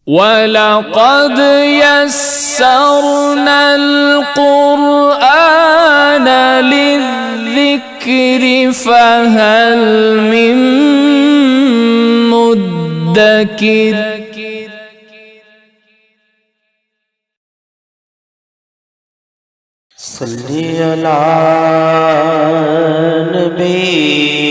وَلَقَدْ يَسَّرْنَا الْقُرْآنَ لِلذِّكْرِ فَهَلْ مِن مُّدَّكِرٍ صلی علی نبینا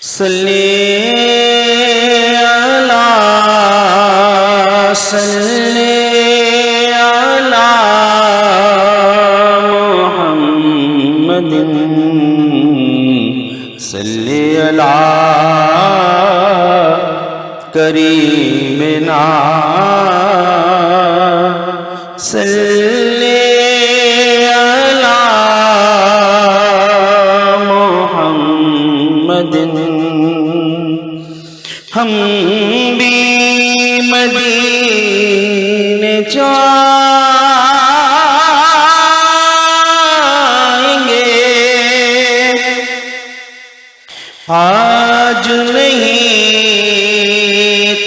صلی علی محمد صلی علی کریمنا صلی علی محمد ہم بھی مدینے جائیں گے آج نہیں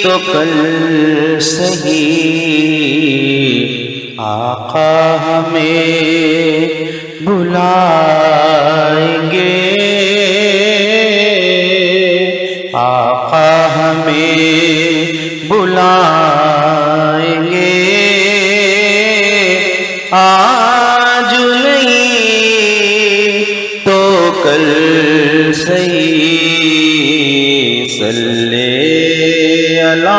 تو کل صحیح آقا ہمیں بلائیں گے آقا ہمیں بلائیں گے آج نہیں تو کل صحیح صلی علی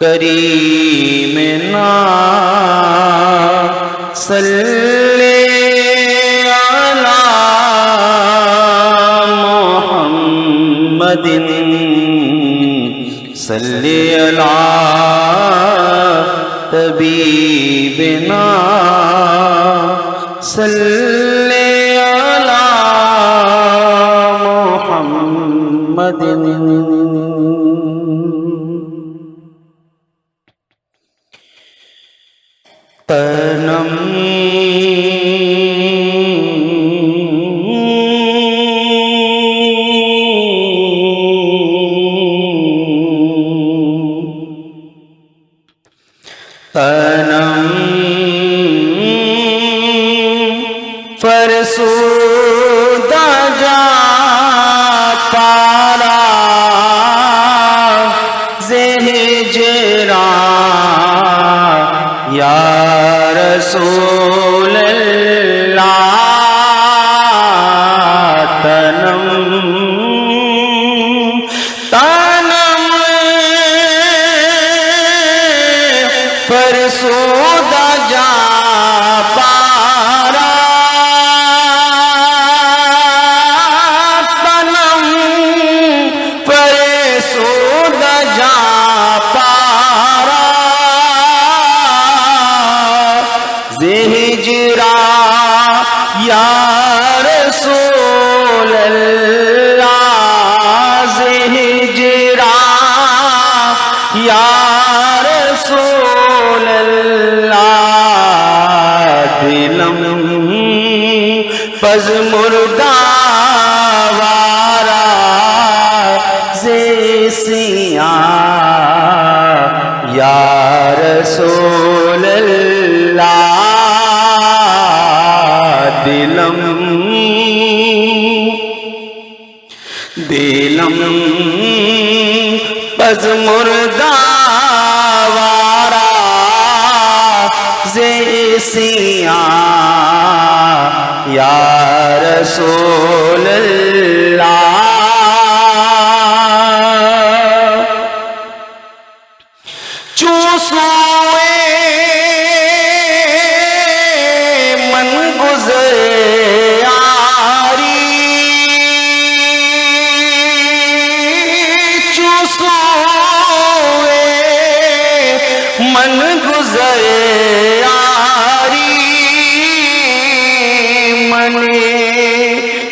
کریمنا صلی علی محمد صلی علی طبیبنا صلی علی محمد تنم فرسودہ جا پارا ہجران یا رسول اللہ تنم فرسودہ جا پارا تنم فرسودہ جا پارا ہجران یا رسول اللہ ہجران یا رسول اللہ دلم پز مردہ وارا زیسیاں یا رسول اللہ دلم پز مردہ وارا زیسیاں یا رسول اللہ چوسوئے من گزرے آری چوسوئے من گزرے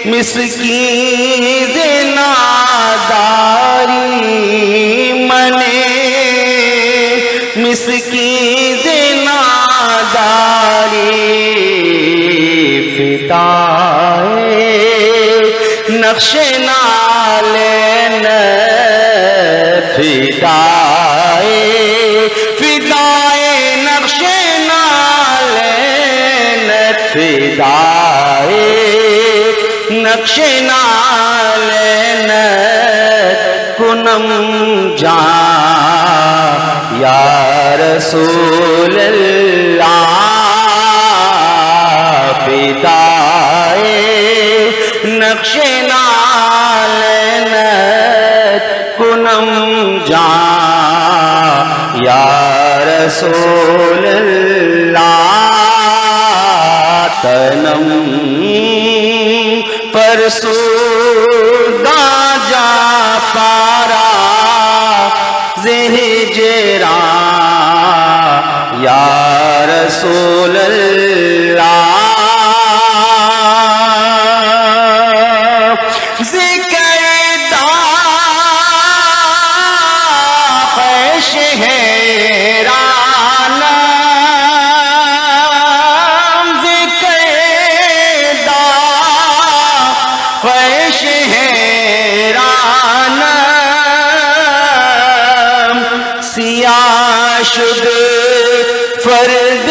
مسکین ناداری منے مسکین ناداری فدائے نقش نالین فدائے نقش نالین فدائے نقش نالین کنم جان یا رسول اللہ فدائے نقش نالین کنم جان یا رسول اللہ تنم فرسودہ جا پارا زہجران یا رسول اللہ شد فردیسیانا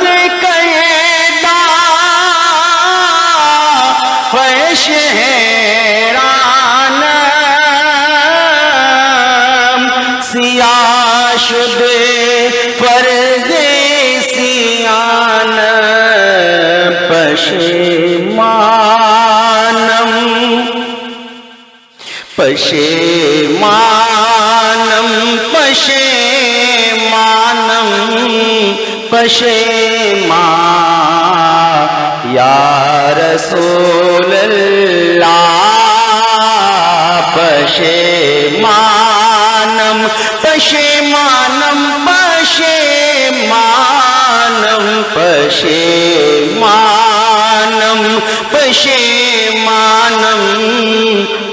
ذکیدہ خوش حیرانا سیاہ شد فردیسیانا پشیمانم پشیمانم پشیمانم پشیمان یا رسول اللہ پشیمانم پشیمانم پشیمانم پشیمانم پشیمانم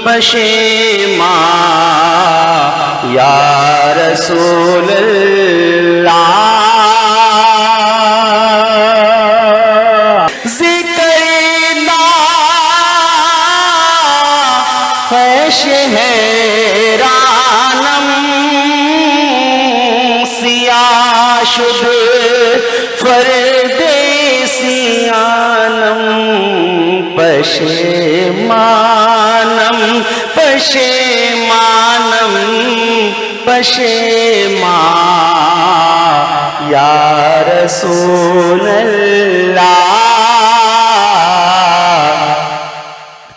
پشیمان یا رسول اللہ ذکرنا خوش حیرانم سیاہ شد فردیسیانم پشیمانم پشیمانم پشیمان یا رسول اللہ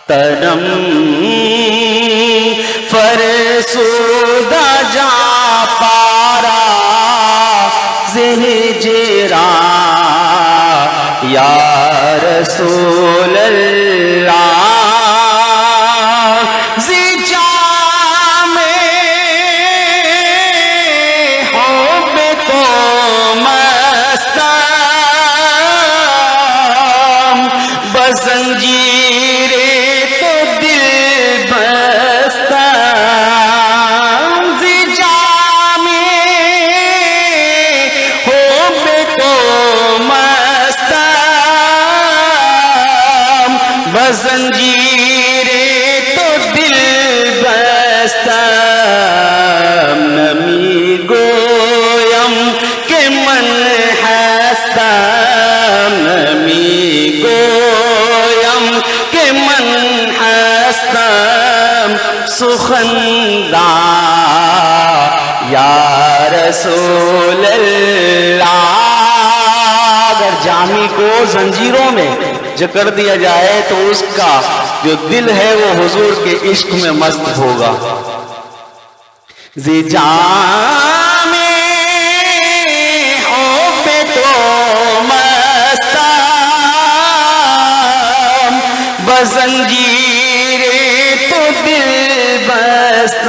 تنم فرسودہ جا پارا زہجران یا رسول اللہ زنجیر تو دل بستہ زجام حب تو مستہ بزنجیر تو دل بستہ نمی گویم کہ من ہستہ نمی گویم کہ من ہستم سخندان یا رسول اللہ اگر جامی کو زنجیروں میں جکڑ دیا جائے تو اس کا جو دل ہے وہ حضور کے عشق میں مست ہوگا زی جام حب تو مستم بزنجیر تو دل بستم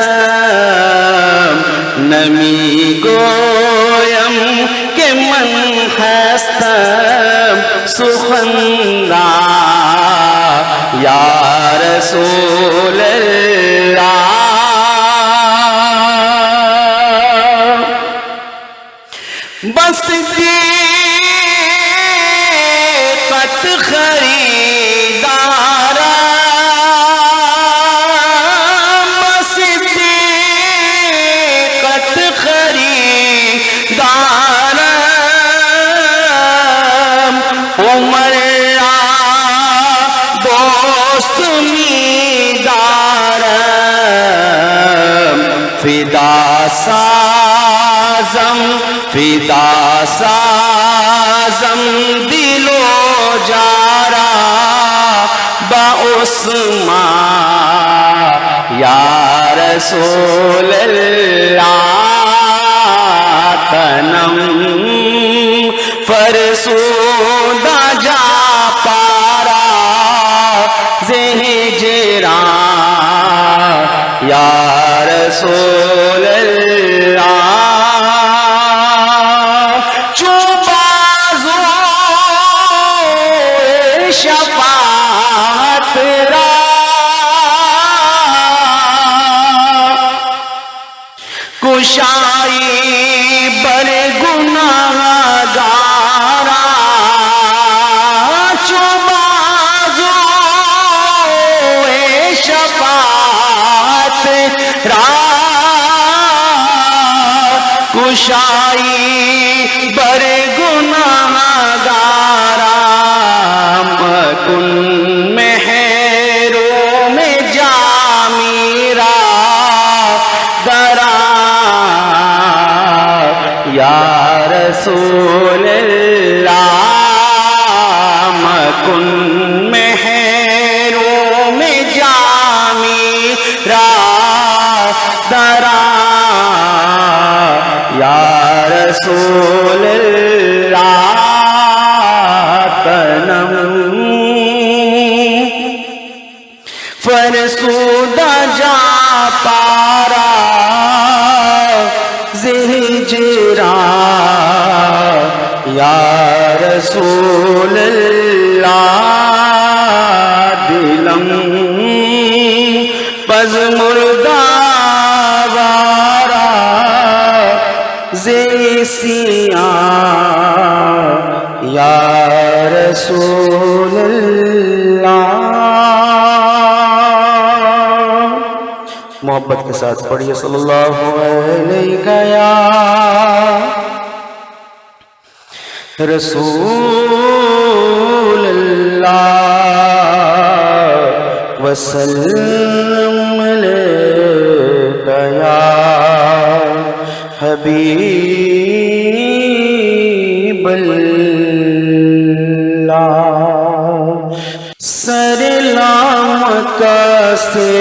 نمی گویم کہ من ہستم سخندان یا رسول اللہ بس دیکھت صدیقت خریدارم صدیقت خریدارم عمر را دوست می‌دارم فدا سازم دل و جارا با عثمان یا رسول اللہ تنم فرسودہ جا پارا زہجران یا رسول اللہ شفاعت را کشائی بر گناہگارا چو بازو شفاعت را کشائی بر گناہگارا کن محروم جا میرا درا یا رسول اللہ مکن محروم جا میرا درا یا رسول اللہ تنم فرسودہ جا پارا زہجران یا رسول اللہ دلم پز مردہ وارا زیسیاں یا رسول اللہ محبت کے ساتھ پڑھیے صلی اللہ علیہ یا رسول اللہ وسلم علیہ یا حبیب اللہ سر لامکہ سے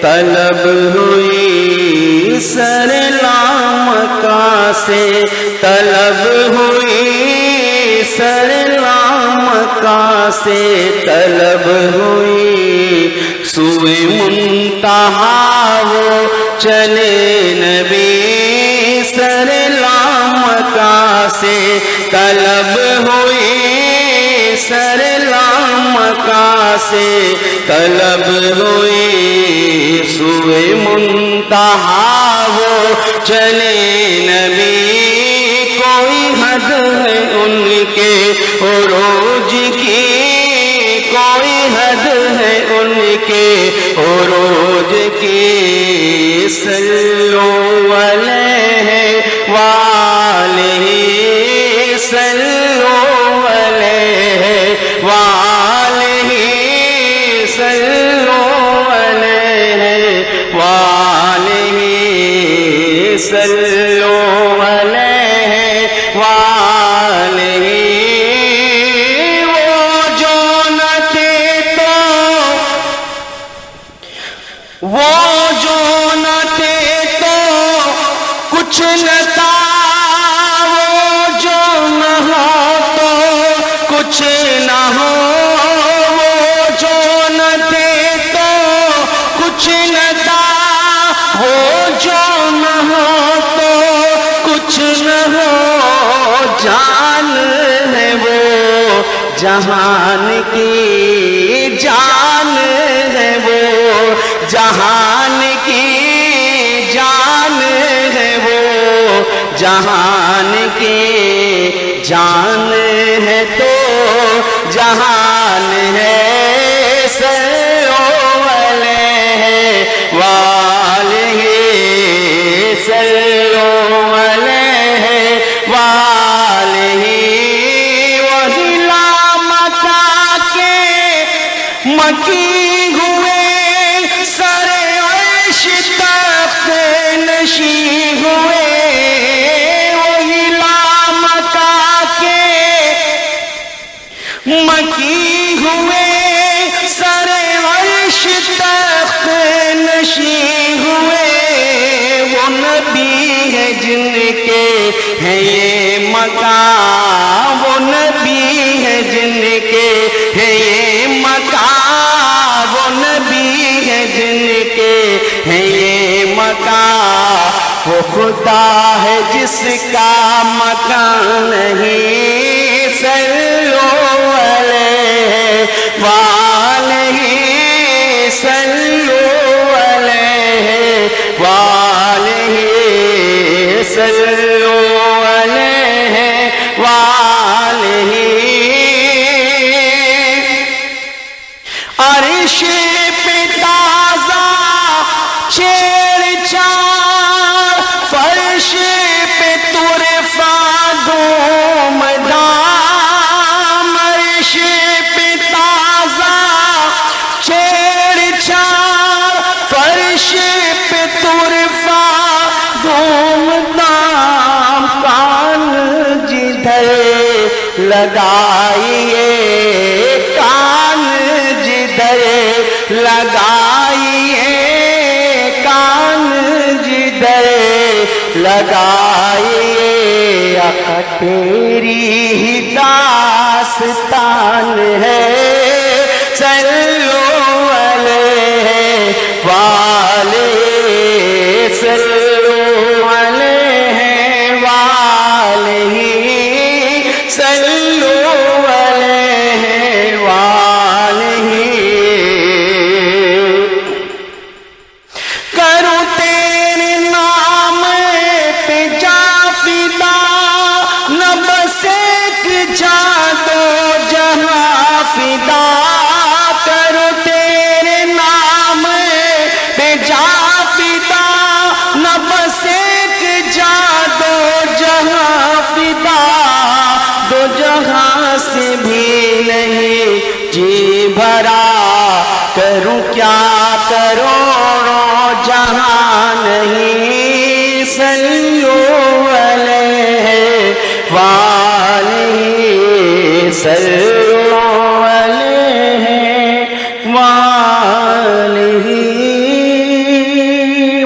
طلب ہوئی سر لامکہ سے طلب ہوئی سر لامکہ سے طلب ہوئی سوئے منتہا وہ چلے نبی سر لامکہ سے طلب ہوئی سر لامکہ سے طلب ہوئی سوئے منتہا وہ چلے نبی کوئی حد ہے ان کے عروج کی کوئی حد ہے ان کے عروج کی صلو علیہ وآلہ صلو علیہ وآلہ صلو علیہ وآلہ صلو علیہ وآلہ وہ جو نہ تھے تو کچھ نہ تھا وہ جو نہ ہو تو کچھ نہ ہو وہ جو نہ تھے تو کچھ نہ تھا وہ جو نہ ہو تو کچھ نہ ہو جان ہے وہ جہان کی جان ہے وہ جہان کی جان ہے وہ جہان کی جان ہے تو جہان ہے صلو علیہ وآلہ صلو علیہ وآلہ وہی لامکہ کے مکی ہوئے سر عرش تخت نشین ہوئے وہی لامکہ کے مکی ہوئے سر عرش تخت نشین ہوئے وہ نبی ہے جن کے ہے یہ مقام وہ نبی ہے جن کے ہے یہ مقام وہ نبی ہے جن کے ہے یہ مقام وہ خدا ہے جس کا مکان نہیں صلو علیہ وآلہ صلو علیہ وآلہ صلو علیہ وآلہ عرش پہ تازہ چھیڑ چھاڑ فرش پہ طرفہ دھوم دھام عرش پہ تازہ چھیڑ چھاڑ فرش پہ طرفہ دھوم دھام کان جدھر لگائیے کان جدھر لگائیے کان جدھر لگائیے آقا تیری ہی داستان ہے صلو علیہ وآلہ صلو علیہ وآلہ صلو علیہ وآلہ کروں تیرے نام پہ جا فدا نہ بس ایک جا دو جہاں فدا کروں تیرے نام پہ جا فدا نہ بس ایک جا دو جہاں فدا دو جہاں سے بھی نہیں جی بھرا کروں کیا کروڑوں جہاں نہیں صلو علیہ وآلہ صلو علیہ وآلہ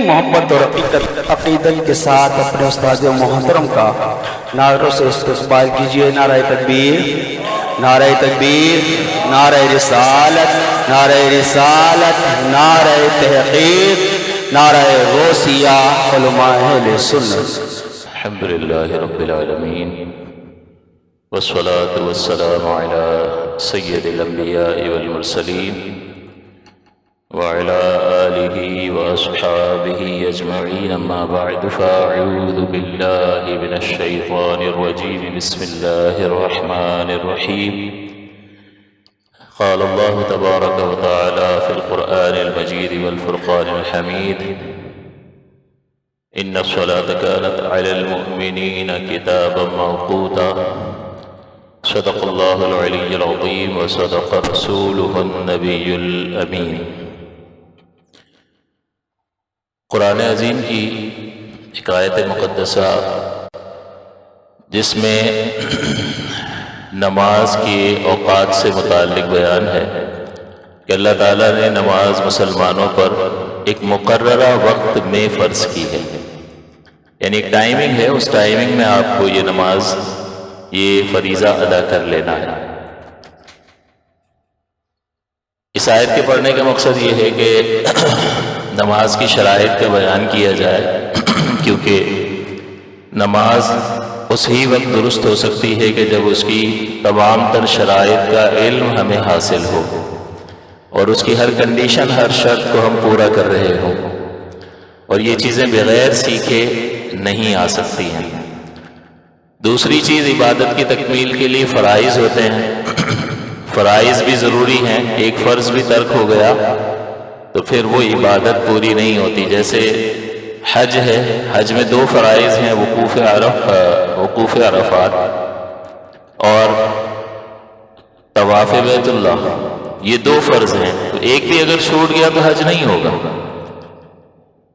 محبت اور عقیدت کے ساتھ اپنے استاد محترم کا نعروں سے استقبال کیجئے نعرہ تکبیر نعرہ تکبیر نعرہ رسالت نعرہ رسالت نعرہ تحقیق نعرہ غوثیہ علماء اہل سنت الحمدللہ رب العالمین والصلاة والسلام على سید الانبیاء والمرسلین وعلى آلہ واصحابہ اجمعین اما بعد فاعوذ باللہ من الشیطان الرجیم بسم اللہ الرحمن الرحیم قال الله تبارك وتعالى في القرآن المجيد والفرقان الحميد إن الصلاة كانت على المؤمنين كتابا موقوتا صدق الله العلي العظيم وصدق رسوله النبي الأمين قرآن عظیم کی ایک آیت مقدسہ جس میں نماز کے اوقات سے متعلق بیان ہے کہ اللہ تعالیٰ نے نماز مسلمانوں پر ایک مقررہ وقت میں فرض کی ہے، یعنی ایک ٹائمنگ ہے، اس ٹائمنگ میں آپ کو یہ نماز یہ فریضہ ادا کر لینا ہے۔ اس آیت کے پڑھنے کا مقصد یہ ہے کہ نماز کی شرائط کا بیان کیا جائے، کیونکہ نماز اسی وقت درست ہو سکتی ہے کہ جب اس کی تمام تر شرائط کا علم ہمیں حاصل ہو اور اس کی ہر کنڈیشن ہر شرط کو ہم پورا کر رہے ہوں، اور یہ چیزیں بغیر سیکھے نہیں آ سکتی ہیں۔ دوسری چیز عبادت کی تکمیل کے لیے فرائض ہوتے ہیں، فرائض بھی ضروری ہیں، ایک فرض بھی ترک ہو گیا تو پھر وہ عبادت پوری نہیں ہوتی. جیسے حج ہے، حج میں 2 فرائض ہیں، وقوف عرفات اور طواف بیت اللہ، یہ 2 فرض ہیں. تو ایک بھی اگر چھوٹ گیا تو حج نہیں ہوگا.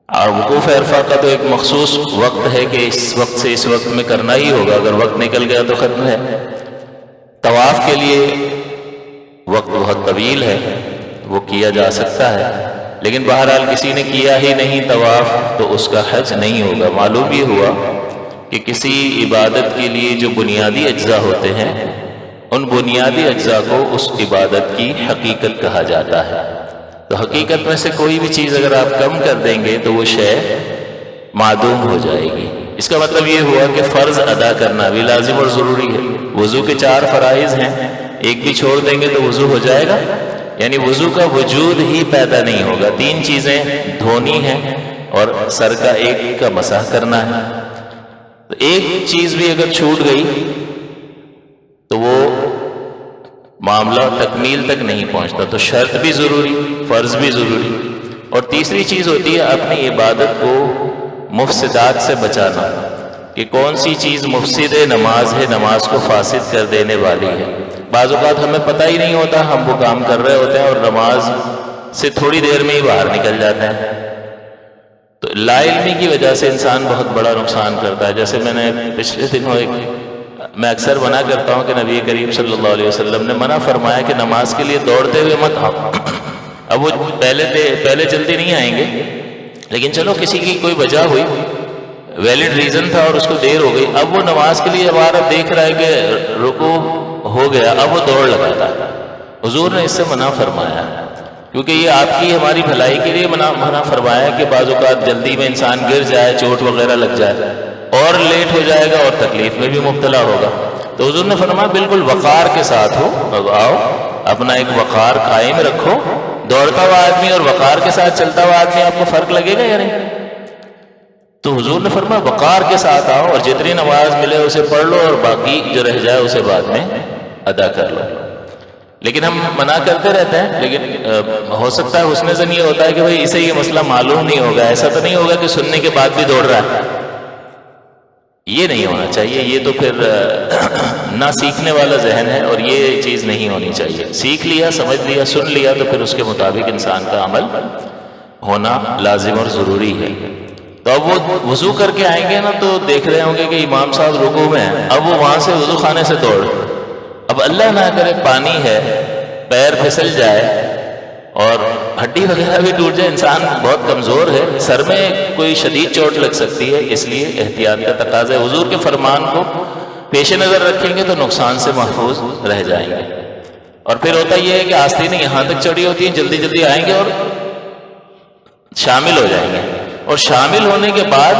اور وقوف عرفہ کا تو ایک مخصوص وقت ہے کہ اس وقت سے اس وقت میں کرنا ہی ہوگا، اگر وقت نکل گیا تو ختم ہے. طواف کے لیے وقت بہت طویل ہے، وہ کیا جا سکتا ہے، لیکن بہرحال کسی نے کیا ہی نہیں طواف تو اس کا حج نہیں ہوگا. معلوم یہ ہوا کہ کسی عبادت کے لیے جو بنیادی اجزاء ہوتے ہیں، ان بنیادی اجزاء کو اس عبادت کی حقیقت کہا جاتا ہے. تو حقیقت میں سے کوئی بھی چیز اگر آپ کم کر دیں گے تو وہ شے معدوم ہو جائے گی. اس کا مطلب یہ ہوا کہ فرض ادا کرنا بھی لازم اور ضروری ہے. وضو کے 4 فرائض ہیں، ایک بھی چھوڑ دیں گے تو وضو ہو جائے گا، یعنی وضو کا وجود ہی پیدا نہیں ہوگا. 3 چیزیں دھونی ہیں اور سر کا ایک کا مسح کرنا ہے. تو ایک چیز بھی اگر چھوٹ گئی تو وہ معاملہ تکمیل تک نہیں پہنچتا. تو شرط بھی ضروری، فرض بھی ضروری. اور تیسری چیز ہوتی ہے اپنی عبادت کو مفسدات سے بچانا، کہ کون سی چیز مفسد نماز ہے، نماز کو فاسد کر دینے والی ہے. بعض اوقات ہمیں پتہ ہی نہیں ہوتا، ہم وہ کام کر رہے ہوتے ہیں اور نماز سے تھوڑی دیر میں ہی باہر نکل جاتے ہیں. تو لا علمی کی وجہ سے انسان بہت بڑا نقصان کرتا ہے. جیسے میں نے پچھلے دنوں میں اکثر منع کرتا ہوں کہ نبی کریم صلی اللہ علیہ وسلم نے منع فرمایا کہ نماز کے لیے دوڑتے ہوئے مت آؤ. اب وہ پہلے جلدی نہیں آئیں گے، لیکن چلو کسی کی کوئی وجہ ہوئی، ویلڈ ریزن تھا اور اس کو دیر ہو گئی، اب وہ نماز کے لیے ہمارا دیکھ رہا ہے کہ رکوع ہو گیا، اب وہ دوڑ لگاتا ہے. حضور نے اس سے منع فرمایا، کیونکہ یہ آپ کی ہماری بھلائی کے لیے منع فرمایا کہ بعض اوقات جلدی میں انسان گر جائے، چوٹ وغیرہ لگ جائے اور لیٹ ہو جائے گا اور تکلیف میں بھی مبتلا ہوگا. تو حضور نے فرمایا بالکل وقار کے ساتھ ہو، اب آؤ اپنا ایک وقار قائم رکھو. دوڑتا ہوا آدمی اور وقار کے ساتھ چلتا ہوا آدمی، آپ کو فرق لگے گا یا نہیں؟ تو حضور نے فرمایا وقار کے ساتھ آؤ اور جتنی نماز ملے اسے پڑھ لو اور باقی جو رہ جائے اسے بعد میں ادا کر لو. لیکن ہم منع کرتے رہتے ہیں، لیکن ہو سکتا ہے حسن ظن یہ ہوتا ہے کہ بھائی اسے یہ مسئلہ معلوم نہیں ہوگا. ایسا تو نہیں ہوگا کہ سننے کے بعد بھی دوڑ رہا ہے، یہ نہیں ہونا چاہیے. یہ تو پھر نہ سیکھنے والا ذہن ہے اور یہ چیز نہیں ہونی چاہیے. سیکھ لیا، سمجھ لیا، سن لیا تو پھر اس کے مطابق انسان کا عمل ہونا لازم اور ضروری ہے. تو اب وہ وضو کر کے آئیں گے نا تو دیکھ رہے ہوں گے کہ امام صاحب رکوع میں ہیں، اب وہ وہاں سے وضو خانے سے دوڑ، اب اللہ نہ کرے پانی ہے، پیر پھسل جائے اور ہڈی وغیرہ بھی ٹوٹ جائے، انسان بہت کمزور ہے، سر میں کوئی شدید چوٹ لگ سکتی ہے. اس لیے احتیاط کا تقاضا ہے. حضور کے فرمان کو پیش نظر رکھیں گے تو نقصان سے محفوظ رہ جائیں گے. اور پھر ہوتا یہ ہے کہ آستینیں یہاں تک چڑھی ہوتی ہیں، جلدی جلدی آئیں گے اور شامل ہو جائیں گے، اور شامل ہونے کے بعد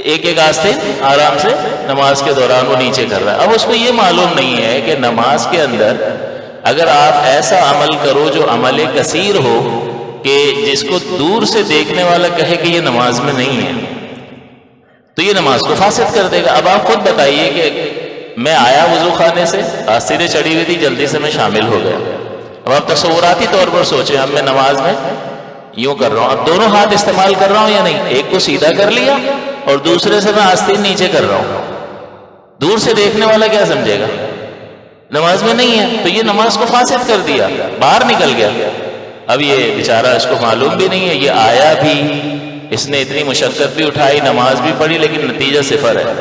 ایک ایک آستین آرام سے نماز کے دوران وہ نیچے کر رہا ہے. اب اس کو یہ معلوم نہیں ہے کہ نماز کے اندر اگر آپ ایسا عمل کرو جو عمل کثیر ہو کہ جس کو دور سے دیکھنے والا کہے کہ یہ نماز میں نہیں ہے تو یہ نماز کو فاسد کر دے گا. اب آپ خود بتائیے کہ میں آیا وضو خانے سے، آستینیں چڑھی ہوئی تھی، جلدی سے میں شامل ہو گیا. اب آپ تصوراتی طور پر سوچیں، اب میں نماز میں یوں کر رہا ہوں، اب دونوں ہاتھ استعمال کر رہا ہوں یا نہیں؟ ایک کو سیدھا کر لیا اور دوسرے سے میں آستین نیچے کر رہا ہوں. دور سے دیکھنے والا کیا سمجھے گا؟ نماز میں نہیں ہے، تو یہ نماز کو فاسد کر دیا، باہر نکل گیا. اب یہ بیچارہ اس کو معلوم بھی نہیں ہے، یہ آیا بھی، اس نے اتنی مشقت بھی اٹھائی، نماز بھی پڑھی، لیکن نتیجہ صفر ہے.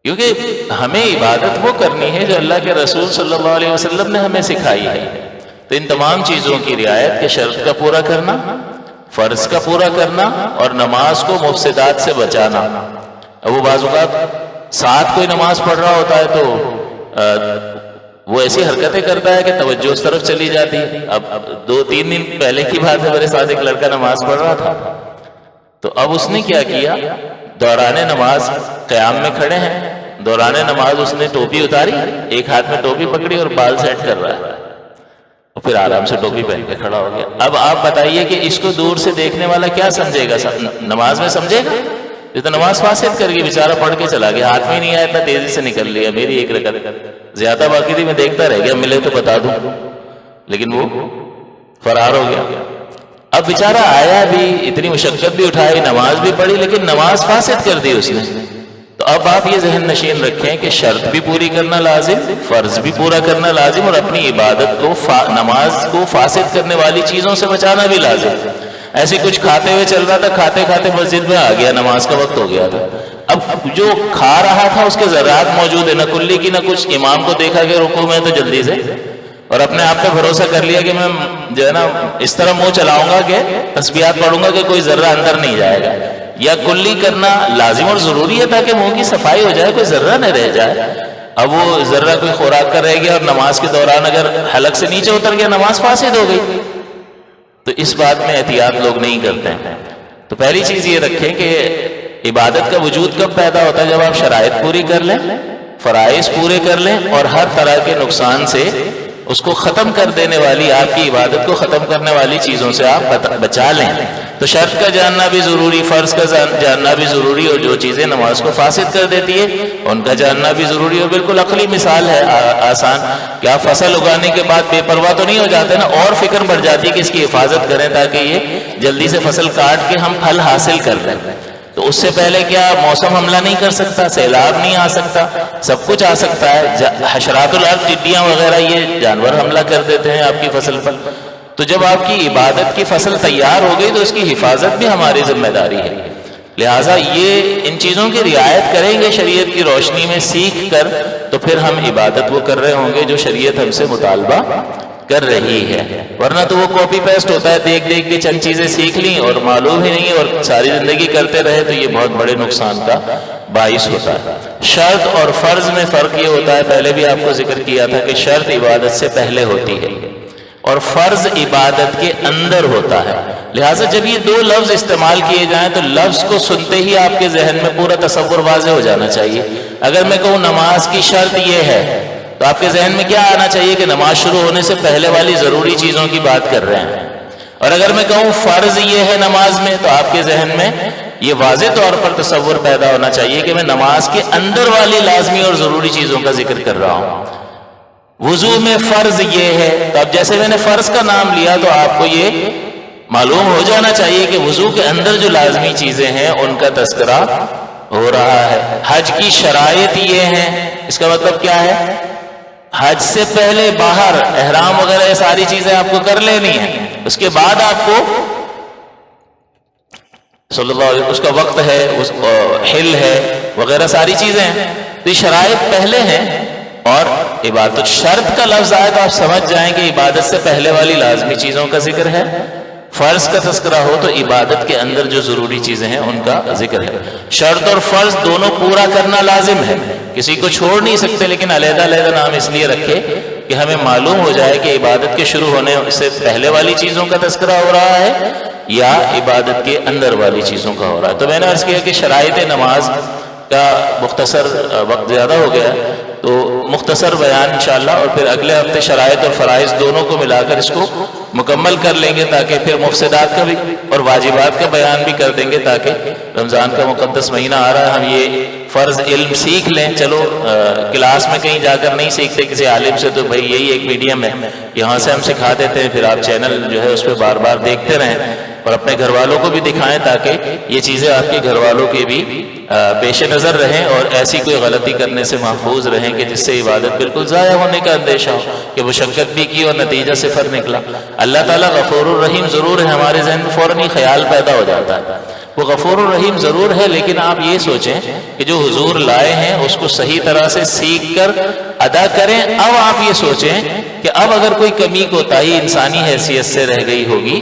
کیونکہ ہمیں عبادت وہ کرنی ہے جو اللہ کے رسول صلی اللہ علیہ وسلم نے ہمیں سکھائی ہے. تو ان تمام چیزوں کی رعایت کے شرط کا پورا کرنا، فرض کا پورا کرنا اور نماز کو مفسدات سے بچانا. اب وہ بعض اوقات ساتھ کوئی نماز پڑھ رہا ہوتا ہے تو وہ ایسی حرکتیں کرتا ہے کہ توجہ اس طرف چلی جاتی ہے. اب 2-3 دن پہلے کی بات ہے، میرے ساتھ ایک لڑکا نماز پڑھ رہا تھا، تو اب اس نے کیا کیا، دوران نماز قیام میں کھڑے ہیں، دوران نماز اس نے ٹوپی اتاری، ایک ہاتھ میں ٹوپی پکڑی اور بال سیٹ کر رہا ہے، اور پھر آرام سے ٹوپی پہن کے کھڑا ہو گیا. اب آپ بتائیے کہ اس کو دور سے دیکھنے والا کیا سمجھے گا؟ نماز میں سمجھے گا؟ یہ تو نماز فاسد کر کے بیچارہ پڑھ کے چلا گیا، ہاتھ میں نہیں آیا، اتنا تیزی سے نکل لیا، میری ایک رکعت زیادہ باقی تھی، میں دیکھتا رہ گیا، ملے تو بتا دوں، لیکن وہ فرار ہو گیا۔ اب بیچارہ آیا بھی، اتنی مشقت بھی اٹھائی، نماز بھی پڑھی، لیکن نماز فاسد کر دی اس نے۔ تو اب آپ یہ ذہن نشین رکھیں کہ شرط بھی پوری کرنا لازم، فرض بھی پورا کرنا لازم، اور اپنی عبادت کو نماز کو فاسد کرنے والی چیزوں سے بچانا بھی لازم۔ ایسے کچھ کھاتے ہوئے چل رہا تھا، کھاتے کھاتے مسجد میں آ گیا، نماز کا وقت ہو گیا تھا۔ اب جو کھا رہا تھا اس کے ذرات موجود ہے، نہ کلی کی نہ کچھ، امام کو دیکھا کہ رکوع میں، تو جلدی سے، اور اپنے آپ پہ بھروسہ کر لیا کہ میں جو ہے نا اس طرح منہ چلاؤں گا کہ تسبیحات پڑھوں گا کہ کوئی ذرہ اندر نہیں جائے گا، یا کلی کرنا لازم اور ضروری ہے تاکہ منہ کی صفائی ہو جائے، کوئی ذرہ نہ رہ جائے۔ اب وہ ذرہ کوئی خوراک کا رہ گیا اور نماز کے دوران اگر حلق سے نیچے اتر گیا، نماز فاسد ہو گئی۔ تو اس بات میں احتیاط لوگ نہیں کرتے ہیں۔ تو پہلی چیز یہ رکھیں کہ عبادت کا وجود کب پیدا ہوتا ہے؟ جب آپ شرائط پوری کر لیں، فرائض پورے کر لیں، اور ہر طرح کے نقصان سے اس کو ختم کر دینے والی، آپ کی عبادت کو ختم کرنے والی چیزوں سے آپ بچا لیں۔ تو شرط کا جاننا بھی ضروری، فرض کا جاننا بھی ضروری، اور جو چیزیں نماز کو فاسد کر دیتی ہے ان کا جاننا بھی ضروری۔ اور بالکل عقلی مثال ہے، آسان، کہ آپ فصل اگانے کے بعد بے پرواہ تو نہیں ہو جاتے نا، اور فکر بڑھ جاتی ہے کہ اس کی حفاظت کریں تاکہ یہ جلدی سے فصل کاٹ کے ہم پھل حاصل کر لیں۔ تو اس سے پہلے کیا موسم حملہ نہیں کر سکتا، سیلاب نہیں آ سکتا، سب کچھ آ سکتا ہے، حشرات الارض، ٹڈیاں وغیرہ، یہ جانور حملہ کر دیتے ہیں آپ کی فصل پر۔ تو جب آپ کی عبادت کی فصل تیار ہو گئی تو اس کی حفاظت بھی ہماری ذمہ داری ہے۔ لہٰذا یہ ان چیزوں کی رعایت کریں گے شریعت کی روشنی میں سیکھ کر، تو پھر ہم عبادت وہ کر رہے ہوں گے جو شریعت ہم سے مطالبہ کر رہی ہے۔ ورنہ تو وہ کاپی پیسٹ ہوتا ہے، دیکھ دیکھ کے چند چیزیں سیکھ لیں اور معلوم ہی نہیں، اور ساری زندگی کرتے رہے، تو یہ بہت بڑے نقصان کا باعث ہوتا ہے۔ شرط اور فرض میں فرق یہ ہوتا ہے، پہلے بھی آپ کو ذکر کیا تھا کہ شرط عبادت سے پہلے ہوتی ہے اور فرض عبادت کے اندر ہوتا ہے۔ لہٰذا جب یہ دو لفظ استعمال کیے جائیں تو لفظ کو سنتے ہی آپ کے ذہن میں پورا تصور واضح ہو جانا چاہیے۔ اگر میں کہوں نماز کی شرط یہ ہے تو آپ کے ذہن میں کیا آنا چاہیے کہ نماز شروع ہونے سے پہلے والی ضروری چیزوں کی بات کر رہے ہیں۔ اور اگر میں کہوں فرض یہ ہے نماز میں، تو آپ کے ذہن میں یہ واضح طور پر تصور پیدا ہونا چاہیے کہ میں نماز کے اندر والی لازمی اور ضروری چیزوں کا ذکر کر رہا ہوں۔ وضو میں فرض یہ ہے، تو اب جیسے میں نے فرض کا نام لیا تو آپ کو یہ معلوم ہو جانا چاہیے کہ وضو کے اندر جو لازمی چیزیں ہیں ان کا تذکرہ ہو رہا ہے۔ حج کی شرائط یہ ہیں، اس کا مطلب کیا ہے؟ حج سے پہلے باہر احرام وغیرہ یہ ساری چیزیں آپ کو کر لینی ہیں، اس کے بعد آپ کو صلی اللہ علیہ اس کا وقت ہے، حل ہے وغیرہ ساری چیزیں ہیں، تو یہ شرائط پہلے ہیں۔ اور عبادت شرط کا لفظ آئے تو آپ سمجھ جائیں کہ عبادت سے پہلے والی لازمی چیزوں کا ذکر ہے۔ فرض کا تذکرہ ہو تو عبادت کے اندر جو ضروری چیزیں ہیں ان کا ذکر ہے۔ شرط اور فرض دونوں پورا کرنا لازم ہے، کسی کو چھوڑ نہیں سکتے، لیکن علیحدہ علیحدہ نام اس لیے رکھے کہ ہمیں معلوم ہو جائے کہ عبادت کے شروع ہونے سے پہلے والی چیزوں کا تذکرہ ہو رہا ہے یا عبادت کے اندر والی چیزوں کا ہو رہا ہے۔ تو میں نے عرض کیا کہ شرائط نماز کا مختصر وقت زیادہ ہو گیا، تو مختصر بیان انشاءاللہ، اور پھر اگلے ہفتے شرائط اور فرائض دونوں کو ملا کر اس کو مکمل کر لیں گے، تاکہ پھر مفسدات کا بھی اور واجبات کا بیان بھی کر دیں گے، تاکہ رمضان کا مقدس مہینہ آ رہا ہے، ہم یہ فرض علم سیکھ لیں۔ چلو کلاس میں کہیں جا کر نہیں سیکھتے کسی عالم سے، تو بھائی یہی ایک میڈیم ہے، یہاں سے ہم سکھا دیتے ہیں، پھر آپ چینل جو ہے اس پہ بار بار دیکھتے رہیں اور اپنے گھر والوں کو بھی دکھائیں، تاکہ یہ چیزیں آپ کے گھر والوں کے بھی پیش نظر رہیں اور ایسی کوئی غلطی کرنے سے محفوظ رہیں کہ جس سے عبادت بالکل ضائع ہونے کا اندیشہ ہو کہ مشقت بھی کی اور نتیجہ صفر نکلا۔ اللہ تعالیٰ غفور الرحیم ضرور ہے، ہمارے ذہن میں فوراً ہی خیال پیدا ہو جاتا ہے، وہ غفور الرحیم ضرور ہے، لیکن آپ یہ سوچیں کہ جو حضور لائے ہیں اس کو صحیح طرح سے سیکھ کر ادا کریں۔ اب آپ یہ سوچیں کہ اب اگر کوئی کمی کوتاہی انسانی حیثیت سے رہ گئی ہوگی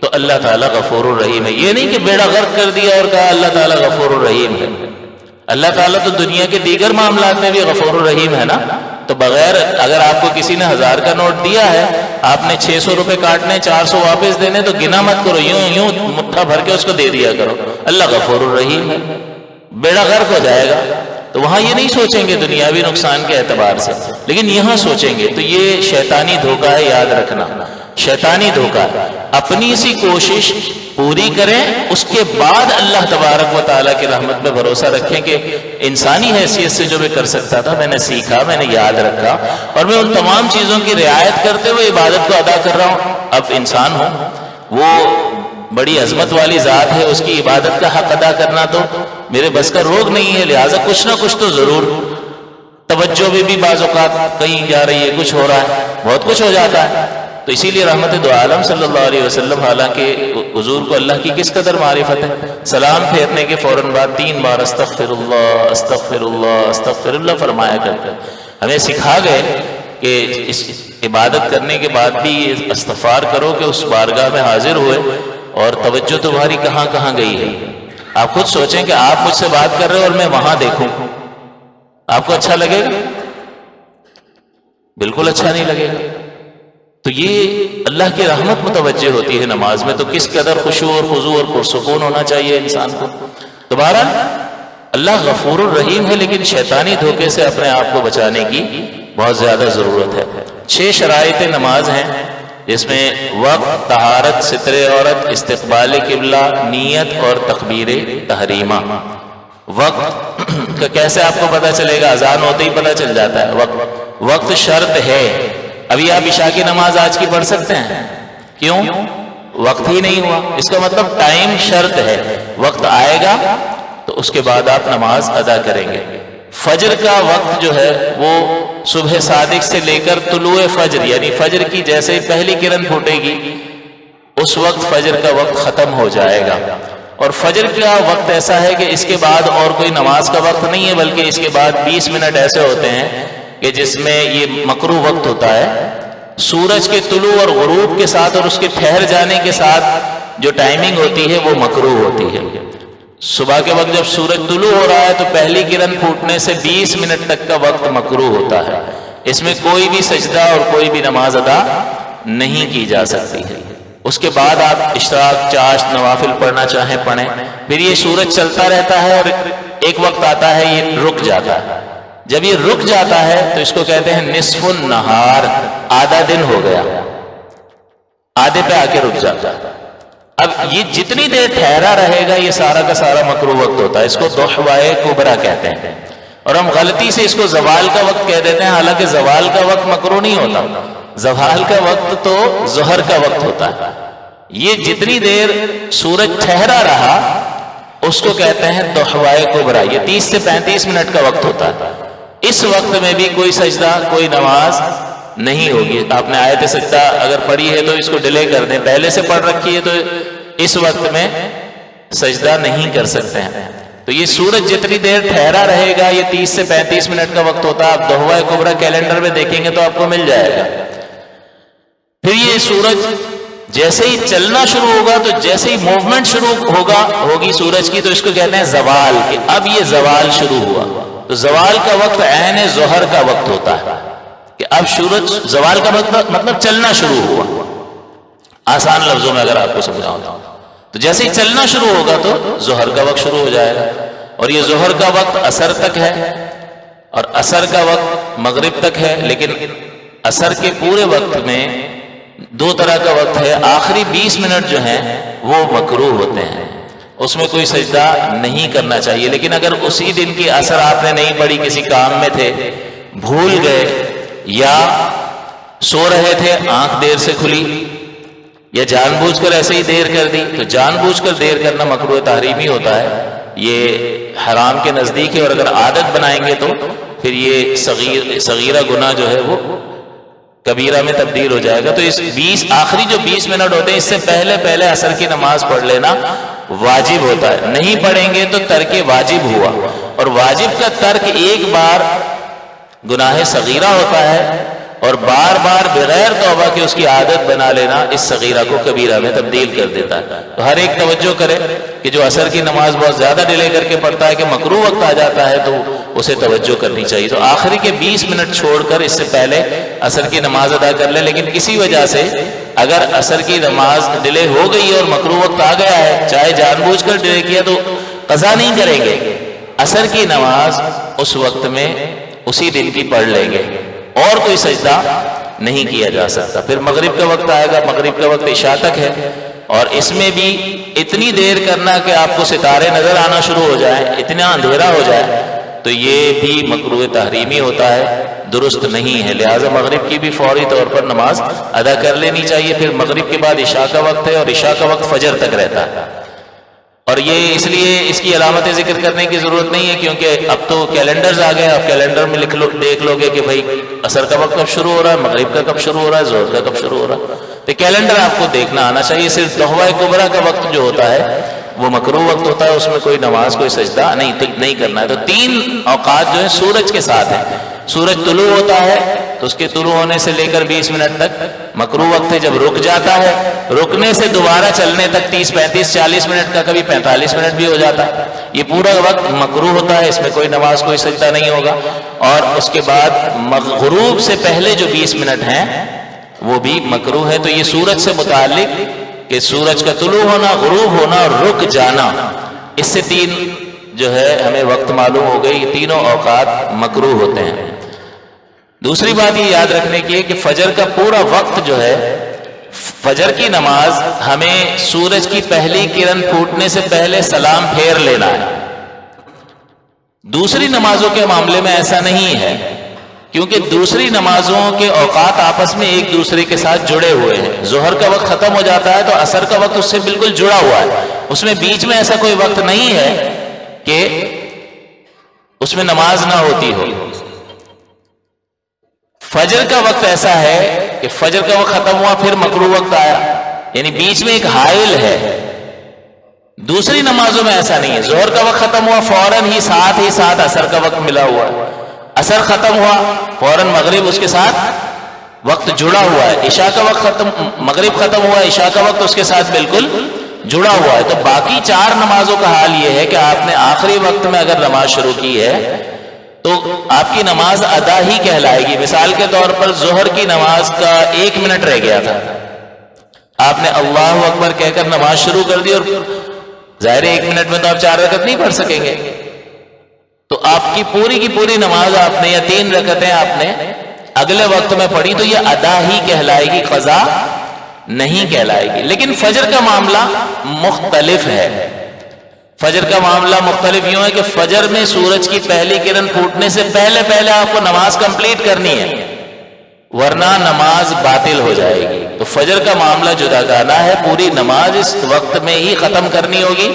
تو اللہ تعالیٰ غفور الرحیم ہے۔ یہ نہیں کہ بیڑا غرق کر دیا اور کہا اللہ تعالیٰ غفور الرحیم ہے۔ اللہ تعالیٰ تو دنیا کے دیگر معاملات میں بھی غفور الرحیم ہے نا۔ تو بغیر اگر آپ کو کسی نے 1000 کا نوٹ دیا ہے، آپ نے 600 روپے کاٹنے، 400 واپس دینے، تو گنا مت کرو، یوں مٹھا بھر کے اس کو دے دیا کرو، اللہ غفور الرحیم ہے، بیڑا غرق ہو جائے گا۔ تو وہاں یہ نہیں سوچیں گے دنیاوی نقصان کے اعتبار سے، لیکن یہاں سوچیں گے۔ تو یہ شیطانی دھوکہ ہے، یاد رکھنا، شیطانی دھوکہ ہے۔ اپنی سی کوشش پوری کریں، اس کے بعد اللہ تبارک و تعالیٰ کی رحمت میں بھروسہ رکھیں کہ انسانی حیثیت سے جو میں کر سکتا تھا میں نے سیکھا، میں نے یاد رکھا، اور میں ان تمام چیزوں کی رعایت کرتے ہوئے عبادت کو ادا کر رہا ہوں۔ اب انسان ہوں، وہ بڑی عظمت والی ذات ہے، اس کی عبادت کا حق ادا کرنا تو میرے بس کا روگ نہیں ہے، لہٰذا کچھ نہ کچھ تو ضرور، توجہ بھی بعض اوقات کہیں جا رہی ہے، کچھ ہو رہا ہے، بہت کچھ ہو جاتا ہے۔ تو اسی لیے رحمت دو عالم صلی اللہ علیہ وسلم، حالانکہ حضور کو اللہ کی کس قدر معرفت ہے، سلام پھیرنے کے فوراً بعد 3 بار استغفر اللہ استغفر اللہ استغفر اللہ فرمایا کرتے، ہمیں سکھا گئے کہ اس عبادت کرنے کے بعد بھی یہ استغفار کرو کہ اس بارگاہ میں حاضر ہوئے اور توجہ تمہاری کہاں کہاں گئی ہے۔ آپ خود سوچیں کہ آپ مجھ سے بات کر رہے ہو اور میں وہاں دیکھوں، آپ کو اچھا لگے گا؟ بالکل اچھا نہیں لگے گا۔ تو یہ اللہ کی رحمت متوجہ ہوتی ہے نماز میں، تو کس قدر خشوع اور خضوع اور پرسکون ہونا چاہیے انسان کو۔ دوبارہ اللہ غفور الرحیم ہے، لیکن شیطانی دھوکے سے اپنے آپ کو بچانے کی بہت زیادہ ضرورت ہے۔ 6 شرائط نماز ہیں، جس میں وقت، طہارت، ستر عورت، استقبال قبلہ، نیت اور تکبیر تحریمہ۔ وقت کا کیسے آپ کو پتہ چلے گا؟ اذان ہوتے ہی پتہ چل جاتا ہے۔ وقت شرط ہے۔ ابھی آپ عشاء کی نماز آج کی پڑھ سکتے ہیں، کیوں؟ وقت ہی نہیں ہوا، اس کا مطلب ٹائم شرط ہے، وقت آئے گا تو اس کے بعد آپ نماز ادا کریں گے۔ فجر کا وقت جو ہے وہ صبح صادق سے لے کر طلوع فجر، یعنی فجر کی جیسے ہی پہلی کرن پھوٹے گی اس وقت فجر کا وقت ختم ہو جائے گا۔ اور فجر کا وقت ایسا ہے کہ اس کے بعد اور کوئی نماز کا وقت نہیں ہے، بلکہ اس کے بعد 20 منٹ ایسے ہوتے ہیں کہ جس میں یہ مکروہ وقت ہوتا ہے۔ سورج کے طلوع اور غروب کے ساتھ اور اس کے ٹھہر جانے کے ساتھ جو ٹائمنگ ہوتی ہے وہ مکروہ ہوتی ہے۔ صبح کے وقت جب سورج طلوع ہو رہا ہے تو پہلی کرن پھوٹنے سے 20 منٹ تک کا وقت مکروہ ہوتا ہے، اس میں کوئی بھی سجدہ اور کوئی بھی نماز ادا نہیں کی جا سکتی ہے۔ اس کے بعد آپ اشراق، چاشت، نوافل پڑھنا چاہیں پڑھیں۔ پھر یہ سورج چلتا رہتا ہے اور ایک وقت آتا ہے یہ رک جاتا ہے۔ جب یہ رک جاتا ہے تو اس کو کہتے ہیں نصف النہار، آدھا دن ہو گیا، آدھے پہ آ کے رک جاتا ہے۔ اب یہ جتنی دیر ٹھہرا رہے گا یہ سارا کا سارا مکروہ وقت ہوتا ہے، اس کو ضحوائے کبریٰ کہتے ہیں، اور ہم غلطی سے اس کو زوال کا وقت کہہ دیتے ہیں، حالانکہ زوال کا وقت مکروہ نہیں ہوتا، زوال کا وقت تو ظہر کا وقت ہوتا ہے۔ یہ جتنی دیر سورج ٹھہرا رہا اس کو کہتے ہیں ضحوائے کبریٰ، یہ 30 سے 35 منٹ کا وقت ہوتا ہے۔ اس وقت میں بھی کوئی سجدہ، کوئی نماز نہیں ہوگی۔ آپ نے آیت سجدہ اگر پڑھی ہے تو اس کو ڈیلے کر دیں، پہلے سے پڑھ رکھی ہے تو اس وقت میں سجدہ نہیں کر سکتے ہیں۔ تو یہ سورج جتنی دیر ٹھہرا رہے گا یہ 30 سے 35 منٹ کا وقت ہوتا ہے۔ آپ ضحوائے کبریٰ کیلنڈر میں دیکھیں گے تو آپ کو مل جائے گا۔ پھر یہ سورج جیسے ہی چلنا شروع ہوگا تو جیسے ہی موومنٹ شروع ہوگی سورج کی تو اس کو کہتے ہیں زوال، کہ اب یہ زوال شروع ہوا۔ تو زوال کا وقت عین ظہر کا وقت ہوتا ہے، کہ اب سورج زوال کا وقت مطلب چلنا شروع ہوا۔ آسان لفظوں میں اگر آپ کو سمجھاؤں تو جیسے ہی چلنا شروع ہوگا تو ظہر کا وقت شروع ہو جائے گا، اور یہ ظہر کا وقت عصر تک ہے اور عصر کا وقت مغرب تک ہے۔ لیکن عصر کے پورے وقت میں 2 طرح کا وقت ہے، آخری 20 منٹ جو ہیں وہ مکروہ ہوتے ہیں، اس میں کوئی سجدہ نہیں کرنا چاہیے۔ لیکن اگر اسی دن کی عصر آپ نے نہیں پڑھی، کسی کام میں تھے، بھول گئے، یا سو رہے تھے آنکھ دیر سے کھلی، یا جان بوجھ کر ایسے ہی دیر کر دی، تو جان بوجھ کر دیر کرنا مکروہ تحریمی ہوتا ہے، یہ حرام کے نزدیک ہے۔ اور اگر عادت بنائیں گے تو پھر یہ صغیرہ گناہ جو ہے وہ کبیرہ میں تبدیل ہو جائے گا۔ تو اس آخری جو 20 منٹ ہوتے ہیں اس سے پہلے عصر کی نماز پڑھ لینا واجب ہوتا ہے، نہیں پڑھیں گے تو ترک واجب ہوا، اور واجب کا ترک ایک بار گناہ صغیرہ ہوتا ہے، اور بار بار بغیر توبہ کے اس کی عادت بنا لینا اس صغیرہ کو کبیرہ میں تبدیل کر دیتا ہے۔ تو ہر ایک توجہ کرے کہ جو عصر کی نماز بہت زیادہ ڈیلے کر کے پڑھتا ہے کہ مکروہ وقت آ جاتا ہے تو اسے توجہ کرنی چاہیے۔ تو آخری کے 20 منٹ چھوڑ کر اس سے پہلے عصر کی نماز ادا کر لے، لیکن کسی وجہ سے اگر عصر کی نماز ڈیلے ہو گئی اور مکروہ وقت آ گیا ہے، چاہے جان بوجھ کر ڈیلے کیا تو قضا نہیں کریں گے، عصر کی نماز اس وقت میں اسی دن کی پڑھ لیں گے، اور کوئی سجدہ نہیں کیا جا سکتا۔ پھر مغرب کا وقت آئے گا، مغرب کا وقت عشاء تک ہے، اور اس میں بھی اتنی دیر کرنا کہ آپ کو ستارے نظر آنا شروع ہو جائیں، اتنا اندھیرا ہو جائے، تو یہ بھی مکروہ تحریمی ہوتا ہے، درست نہیں ہے۔ لہٰذا مغرب کی بھی فوری طور پر نماز ادا کر لینی چاہیے۔ پھر مغرب کے بعد عشاء کا وقت ہے، اور عشاء کا وقت فجر تک رہتا ہے، اور یہ اس لیے اس کی علامتیں ذکر کرنے کی ضرورت نہیں ہے، کیونکہ اب تو کیلنڈرز آ گئے، آپ کیلنڈر میں دیکھ لو گے کہ بھائی عصر کا وقت کب شروع ہو رہا ہے، مغرب کا کب شروع ہو رہا ہے، ظہر کا کب شروع ہو رہا ہے، تو کیلنڈر آپ کو دیکھنا آنا چاہیے۔ صرف دہوہ کبریٰ کا وقت جو ہوتا ہے وہ مکروہ وقت ہوتا ہے، اس میں کوئی نماز کوئی سجدہ نہیں کرنا ہے۔ تو 3 اوقات جو ہیں سورج کے ساتھ ہیں۔ سورج طلوع ہوتا ہے تو اس کے طلوع ہونے سے لے کر 20 منٹ تک مکروہ وقت ہے۔ جب رک جاتا ہے، رکنے سے دوبارہ چلنے تک 30 35 40 منٹ کا، کبھی 45 منٹ بھی ہو جاتا ہے، یہ پورا وقت مکروہ ہوتا ہے، اس میں کوئی نماز کوئی سجدہ نہیں ہوگا۔ اور اس کے بعد غروب سے پہلے جو 20 منٹ ہیں وہ بھی مکروہ ہے۔ تو یہ سورج سے متعلق کہ سورج کا طلوع ہونا، غروب ہونا اور رک جانا، اس سے 3 جو ہے ہمیں وقت معلوم ہو گئی، یہ تینوں اوقات مکروہ ہوتے ہیں۔ دوسری بات یہ یاد رکھنے کی ہے کہ فجر کا پورا وقت جو ہے، فجر کی نماز ہمیں سورج کی پہلی کرن پھوٹنے سے پہلے سلام پھیر لینا ہے۔ دوسری نمازوں کے معاملے میں ایسا نہیں ہے، کیونکہ دوسری نمازوں کے اوقات آپس میں ایک دوسرے کے ساتھ جڑے ہوئے ہیں۔ ظہر کا وقت ختم ہو جاتا ہے تو عصر کا وقت اس سے بالکل جڑا ہوا ہے، اس میں بیچ میں ایسا کوئی وقت نہیں ہے کہ اس میں نماز نہ ہوتی ہو۔ فجر کا وقت ایسا ہے کہ فجر کا وقت ختم ہوا پھر مکروہ وقت آیا، یعنی بیچ میں ایک حائل ہے۔ دوسری نمازوں میں ایسا نہیں ہے، ظہر کا وقت ختم ہوا فوراً ہی ساتھ عصر کا وقت ملا ہوا ہے، عصر ختم ہوا فوراً مغرب اس کے ساتھ وقت جڑا ہوا ہے، عشاء کا وقت ختم، مغرب ختم ہوا، عشاء کا وقت اس کے ساتھ بالکل جڑا ہوا ہے۔ تو باقی 4 نمازوں کا حال یہ ہے کہ آپ نے آخری وقت میں اگر نماز شروع کی ہے تو آپ کی نماز ادا ہی کہلائے گی۔ مثال کے طور پر ظہر کی نماز کا 1 منٹ رہ گیا تھا، آپ نے اللہ اکبر کہہ کر نماز شروع کر دی، اور ظاہر 1 منٹ میں تو آپ 4 رکعت نہیں پڑھ سکیں گے، تو آپ کی پوری نماز آپ نے یا 3 رکعتیں آپ نے اگلے وقت میں پڑھی، تو یہ ادا ہی کہلائے گی، قضا نہیں کہلائے گی۔ لیکن فجر کا معاملہ مختلف ہے۔ فجر کا معاملہ مختلف یوں ہے کہ فجر میں سورج کی پہلی کرن پھوٹنے سے پہلے آپ کو نماز کمپلیٹ کرنی ہے، ورنہ نماز باطل ہو جائے گی۔ تو فجر کا معاملہ جداگانہ ہے، پوری نماز اس وقت میں ہی ختم کرنی ہوگی،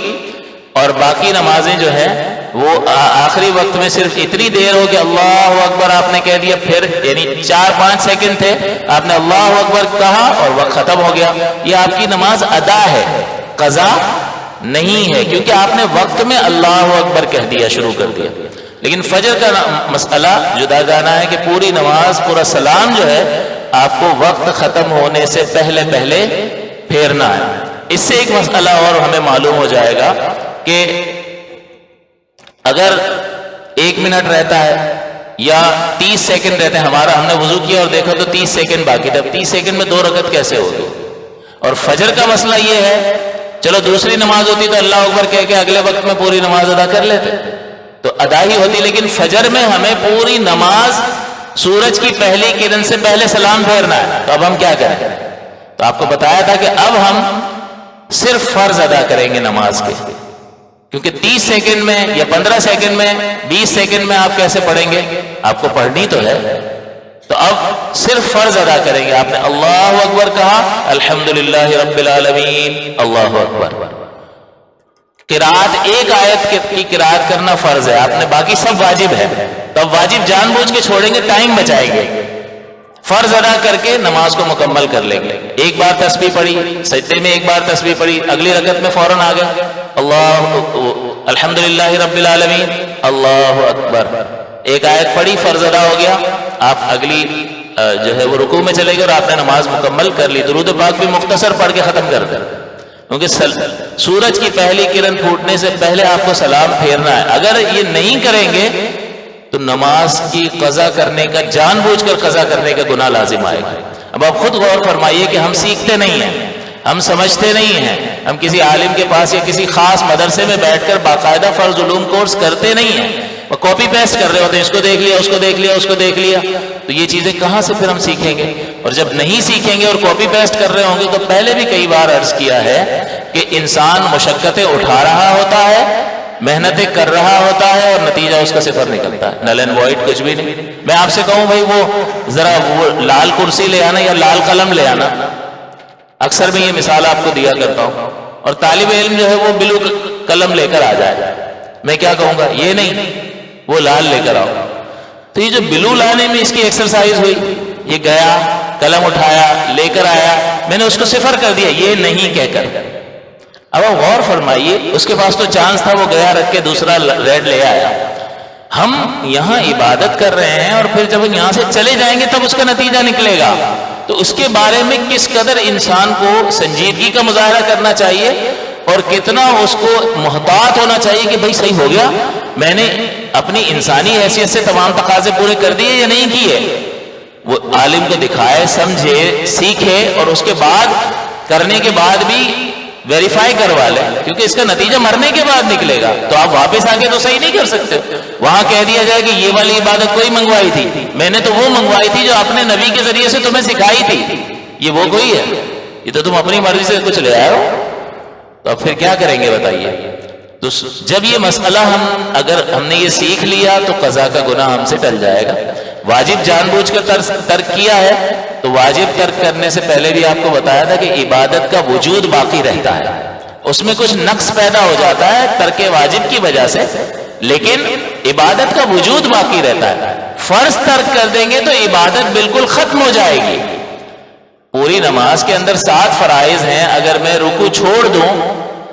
اور باقی نمازیں جو ہیں وہ آخری وقت میں صرف اتنی دیر ہو کہ اللہ اکبر آپ نے کہہ دیا، پھر یعنی 4-5 سیکنڈ تھے، آپ نے اللہ اکبر کہا اور وقت ختم ہو گیا، یہ آپ کی نماز ادا ہے، قضا نہیں ہے، کیونکہ آپ نے وقت میں اللہ اکبر کہہ دیا، شروع کر دیا۔ لیکن فجر کا مسئلہ جداگانہ ہے کہ پوری نماز، پورا سلام جو ہے آپ کو وقت ختم ہونے سے پہلے پھیرنا ہے۔ اس سے ایک مسئلہ اور ہمیں معلوم ہو جائے گا کہ اگر 1 منٹ رہتا ہے یا 30 سیکنڈ رہتے ہیں، ہم نے وضو کیا اور دیکھا تو 30 سیکنڈ باقی تھا، 30 سیکنڈ میں 2 رکعت کیسے ہوگی؟ اور فجر کا مسئلہ یہ ہے، چلو دوسری نماز ہوتی تو اللہ اکبر کہہ کے اگلے وقت میں پوری نماز ادا کر لیتے تو ادا ہی ہوتی، لیکن فجر میں ہمیں پوری نماز سورج کی پہلی کرن سے پہلے سلام پھیرنا ہے، تو اب ہم کیا کریں؟ تو آپ کو بتایا تھا کہ اب ہم صرف فرض ادا کریں گے نماز کے، کیونکہ 30 سیکنڈ میں یا 15 سیکنڈ میں 20 سیکنڈ میں آپ کیسے پڑھیں گے؟ آپ کو پڑھنی تو ہے، تو اب صرف فرض ادا کریں گے۔ آپ نے اللہ اکبر کہا، الحمدللہ رب العالمین، اللہ اکبر۔ قرات ایک آیت کی قرات کرنا فرض ہے، آپ نے باقی سب واجب ہے، تب واجب جان بوجھ کے چھوڑیں گے، ٹائم بچائیں گے، فرض ادا کر کے نماز کو مکمل کر لیں گے۔ ایک بار تسبیح پڑھی، سجدے میں ایک بار تسبیح پڑھی، اگلی رکعت میں فوراً آ گئے اللہ الحمدللہ رب العالمین، اللہ اکبر، ایک آیت پڑھی، فرض ادا ہو گیا، آپ اگلی جو ہے وہ رکوع میں چلے گئے اور آپ نے نماز مکمل کر لی۔ درود پاک بھی مختصر پڑھ کے ختم کر دیں، کیونکہ سورج کی پہلی کرن پھوٹنے سے پہلے آپ کو سلام پھیرنا ہے۔ اگر یہ نہیں کریں گے تو نماز کی قضا کرنے کا، جان بوجھ کر قضا کرنے کا گناہ لازم آئے گا۔ اب آپ خود غور فرمائیے کہ ہم سیکھتے نہیں ہیں، ہم سمجھتے نہیں ہیں، ہم کسی عالم کے پاس یا کسی خاص مدرسے میں بیٹھ کر باقاعدہ فرض علوم کورس کرتے نہیں ہیں، وہ کاپی پیسٹ کر رہے ہوتے ہیں، اس کو دیکھ لیا، اس کو دیکھ لیا، اس کو دیکھ لیا. تو یہ چیزیں کہاں سے پھر ہم سیکھیں گے؟ اور جب نہیں سیکھیں گے اور کاپی پیسٹ کر رہے ہوں گے، تو پہلے بھی کئی بار عرض کیا ہے کہ انسان مشقتیں اٹھا رہا ہوتا ہے، محنتیں کر رہا ہوتا ہے، اور نتیجہ اس کا صفر نکلتا ہے، نل اینڈ وائڈ، کچھ بھی نہیں. میں آپ سے کہوں بھائی وہ ذرا وہ لال کرسی لے آنا یا لال قلم لے آنا، اکثر میں یہ مثال آپ کو دیا کرتا ہوں، اور طالب علم جو ہے وہ بلو قلم لے کر آ جائے، میں کیا کہوں گا؟ یہ نہیں، وہ لال لے کر آؤ. تو یہ جو بلو لانے میں اس کی ایکسرسائز ہوئی، یہ گیا قلم اٹھایا لے کر آیا، میں نے اس کو صفر کر دیا یہ نہیں کہہ کر. اب آپ غور فرمائیے، اس کے پاس تو چانس تھا، وہ گیا رکھ کے دوسرا ریڈ لے آیا. ہم یہاں عبادت کر رہے ہیں، اور پھر جب یہاں سے چلے جائیں گے تب اس کا نتیجہ نکلے گا. تو اس کے بارے میں کس قدر انسان کو سنجیدگی کا مظاہرہ کرنا چاہیے، اور کتنا اس کو محتاط ہونا چاہیے کہ بھائی صحیح ہو گیا، میں نے اپنی انسانی حیثیت سے تمام تقاضے پورے کر دیے یا نہیں کیے. وہ عالم کو دکھائے، سمجھے، سیکھے، اور اس کے بعد کرنے کے بعد بھی ویریفائی کروا لے، کیونکہ اس کا نتیجہ مرنے کے بعد نکلے گا. تو آپ واپس آ کے تو صحیح نہیں کر سکتے. وہاں کہہ دیا جائے کہ یہ والی عبادت کوئی منگوائی تھی، میں نے تو وہ منگوائی تھی جو اپنے نبی کے ذریعے سے تمہیں سکھائی تھی، یہ وہ کوئی ہے؟ یہ تو تم اپنی مرضی سے کچھ لے آئے ہو. تو اب پھر کیا کریں گے بتائیے؟ تو جب یہ مسئلہ اگر ہم نے یہ سیکھ لیا تو قضا کا گناہ ہم سے ٹل جائے گا. واجب جان بوجھ کر ترک کیا ہے، تو واجب ترک کرنے سے پہلے بھی آپ کو بتایا تھا کہ عبادت کا وجود باقی رہتا ہے، اس میں کچھ نقص پیدا ہو جاتا ہے ترک واجب کی وجہ سے، لیکن عبادت کا وجود باقی رہتا ہے. فرض ترک کر دیں گے تو عبادت بالکل ختم ہو جائے گی. پوری نماز کے اندر 7 فرائض ہیں، اگر میں رکوع چھوڑ دوں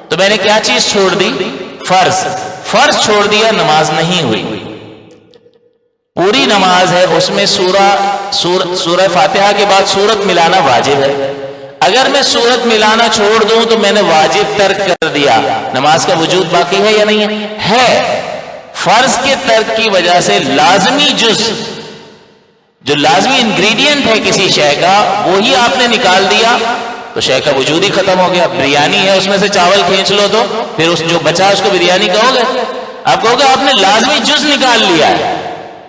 تو میں نے کیا چیز چھوڑ دی؟ فرض چھوڑ دیا، نماز نہیں ہوئی. پوری نماز ہے، اس میں سورہ فاتحہ کے بعد سورت ملانا واجب ہے. اگر میں سورت ملانا چھوڑ دوں تو میں نے واجب ترک کر دیا. نماز کا وجود باقی ہے یا نہیں ہے؟ فرض کے ترک کی وجہ سے لازمی جز، جو لازمی انگریڈینٹ ہے کسی شے کا، وہی آپ نے نکال دیا تو شے کا وجود ہی ختم ہو گیا. بریانی ہے، اس میں سے چاول کھینچ لو تو پھر اس جو بچا اس کو بریانی کہو گے؟ آپ کہو گے آپ نے لازمی جز نکال لیا ہے،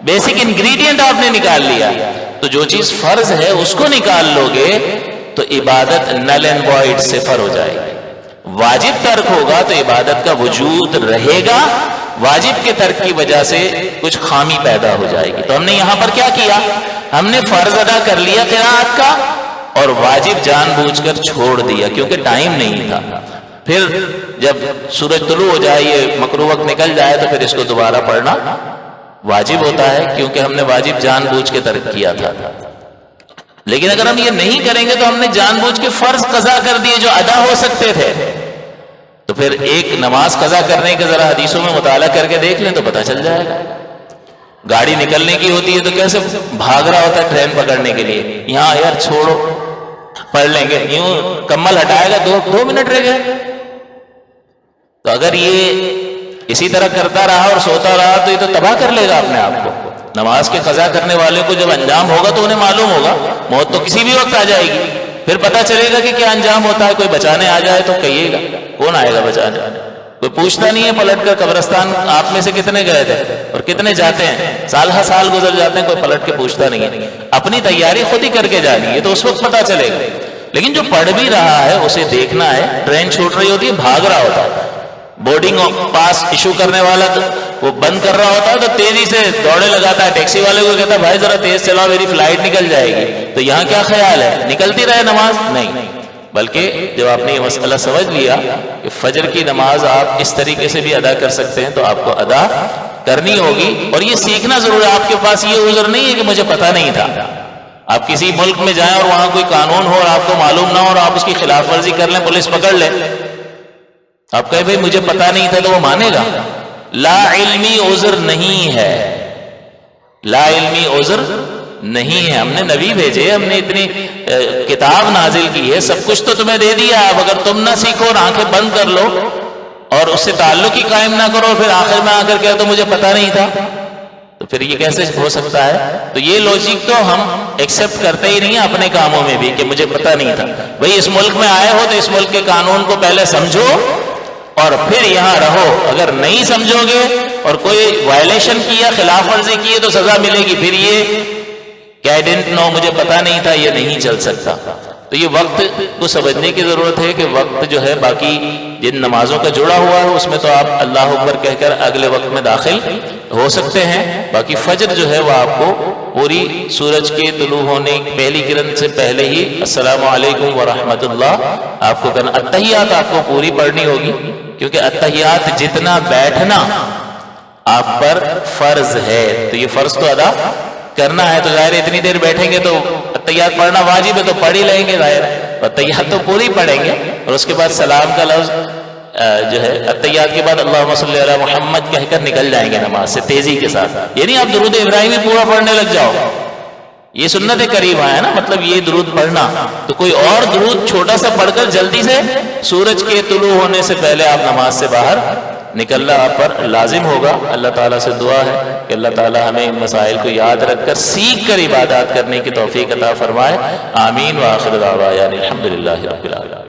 بیسک انگریڈینٹ آپ نے نکال لیا. تو جو چیز فرض ہے اس کو نکال لو گے تو عبادت نل اینڈ وائڈ صفر ہو جائے گی. واجب ترک ہوگا تو عبادت کا وجود رہے گا، واجب کے ترک کی وجہ سے کچھ خامی پیدا ہو جائے گی. تو ہم نے یہاں پر کیا کیا؟ ہم نے فرض ادا کر لیا قراءت کا، اور واجب جان بوجھ کر چھوڑ دیا کیونکہ ٹائم نہیں تھا. پھر جب سورج طلوع ہو جائے، یہ مکروہ وقت نکل جائے، تو پھر اس کو دوبارہ پڑھنا واجب ہوتا ہے کیونکہ ہم نے واجب جان بوجھ کے ترک کیا تھا. لیکن اگر ہم یہ نہیں کریں گے تو ہم نے جان بوجھ کے فرض قضا کر دیے جو ادا ہو سکتے تھے. تو پھر ایک نماز قضا کرنے کے ذرا حدیثوں میں مطالعہ کر کے دیکھ لیں تو پتہ چل جائے گا. گاڑی نکلنے کی ہوتی ہے تو کیسے بھاگ رہا ہوتا ہے ٹرین پکڑنے کے لیے، یہاں یار چھوڑو پڑھ لیں گے، یوں کمل ہٹائے گا، 2 منٹ رہ گئے. تو اگر یہ اسی طرح کرتا رہا اور سوتا رہا تو یہ تو تباہ کر لے گا اپنے آپ کو. نماز کے قضا کرنے والے کو جب انجام ہوگا تو انہیں معلوم ہوگا موت تو کسی بھی وقت آ جائے گی. پھر پتہ چلے گا کہ کیا انجام ہوتا ہے. کوئی بچانے آ جائے تو کہیے گا، کون آئے گا بچانے؟ کوئی پوچھتا نہیں ہے پلٹ کر قبرستان آپ میں سے کتنے گئے تھے اور کتنے جاتے ہیں. سال ہر سال گزر جاتے ہیں، کوئی پلٹ کے پوچھتا نہیں ہے. اپنی تیاری خود ہی کر کے جانی ہے تو اس وقت پتہ چلے گا. لیکن جو پڑھ بھی رہا ہے اسے دیکھنا ہے. ٹرین چھوٹ رہی ہوتی ہے، بھاگ رہا ہوتا ہے، بورڈنگ پاس ایشو کرنے والا تو وہ بند کر رہا ہوتا ہے تو تیزی سے دوڑے لگاتا ہے. ٹیکسی والے کو کہتا ہے بھائی ذرا تیز چلاؤ میری فلائٹ نکل جائے گی. تو یہاں کیا خیال ہے؟ نکلتی رہے نماز؟ نہیں، بلکہ جب آپ نے یہ مسئلہ سمجھ لیا کہ فجر کی نماز آپ اس طریقے سے بھی ادا کر سکتے ہیں تو آپ کو ادا کرنی ہوگی. اور یہ سیکھنا ضرور ہے. آپ کے پاس یہ عذر نہیں ہے کہ مجھے پتہ نہیں تھا. آپ کسی ملک میں جائیں اور وہاں کوئی قانون ہو اور آپ کو معلوم نہ ہو اور آپ اس کی خلاف ورزی کر لیں، پولیس پکڑ لے، آپ کہیں بھائی مجھے پتہ نہیں تھا، تو وہ مانے گا؟ لا علمی عذر نہیں ہے، لا علمی عذر نہیں ہے. ہم نے نبی بھیجے، ہم نے اتنی کتاب نازل کی ہے، سب کچھ تو تمہیں دے دیا. اب اگر تم نہ سیکھو اور آنکھیں بند کر لو اور اس سے تعلق ہی قائم نہ کرو، پھر آخر میں آ کر کہو تو مجھے پتہ نہیں تھا، تو پھر یہ کیسے ہو سکتا ہے؟ تو یہ لوجک تو ہم ایکسپٹ کرتے ہی نہیں ہیں اپنے کاموں میں بھی کہ مجھے پتہ نہیں تھا. بھئی اس ملک میں آئے ہو تو اس ملک کے قانون کو پہلے سمجھو اور پھر یہاں رہو. اگر نہیں سمجھو گے اور کوئی وائلیشن کیا، خلاف ورزی کی ہے تو سزا ملے گی، پھر یہ کہ آئی ڈنٹ نو، مجھے پتا نہیں تھا، یہ نہیں چل سکتا۔ تو یہ وقت کو سمجھنے کی ضرورت ہے کہ وقت جو ہے باقی جن نمازوں کا جڑا ہوا ہے اس میں تو آپ اللہ اکبر کہہ کر اگلے وقت میں داخل ہو سکتے ہیں، باقی فجر جو ہے وہ آپ کو پوری سورج کے طلوع ہونے پہلی کرن سے پہلے ہی السلام علیکم ورحمۃ اللہ آپ کو کرنا۔ اتحیات آپ کو پوری پڑھنی ہوگی، کیونکہ اتحیات جتنا بیٹھنا آپ پر فرض ہے، تو یہ فرض تو ادا کرنا ہے، تو ظاہر اتنی دیر بیٹھیں گے تو اتحیات پڑھنا واجب ہے، تو پڑھ ہی لیں گے، ظاہر اتحیات تو پوری پڑھیں گے، اور اس کے بعد سلام کا لفظ جو ہے اتحیات کے بعد اللہم صلی علی محمد کہہ کر نکل جائیں گے نماز سے تیزی کے ساتھ۔ یعنی آپ درود ابراہیمی پورا پڑھنے لگ جاؤ، یہ سنت قریب ہے نا، مطلب یہ درود پڑھنا، تو کوئی اور درود چھوٹا سا پڑھ کر جلدی سے سورج کے طلوع ہونے سے پہلے آپ نماز سے باہر نکلنا آپ پر لازم ہوگا۔ اللہ تعالیٰ سے دعا ہے کہ اللہ تعالیٰ ہمیں ان مسائل کو یاد رکھ کر سیکھ کر عبادات کرنے کی توفیق عطا فرمائے۔ آمین۔ وآخر دعوانا الحمدللہ رب العالمین۔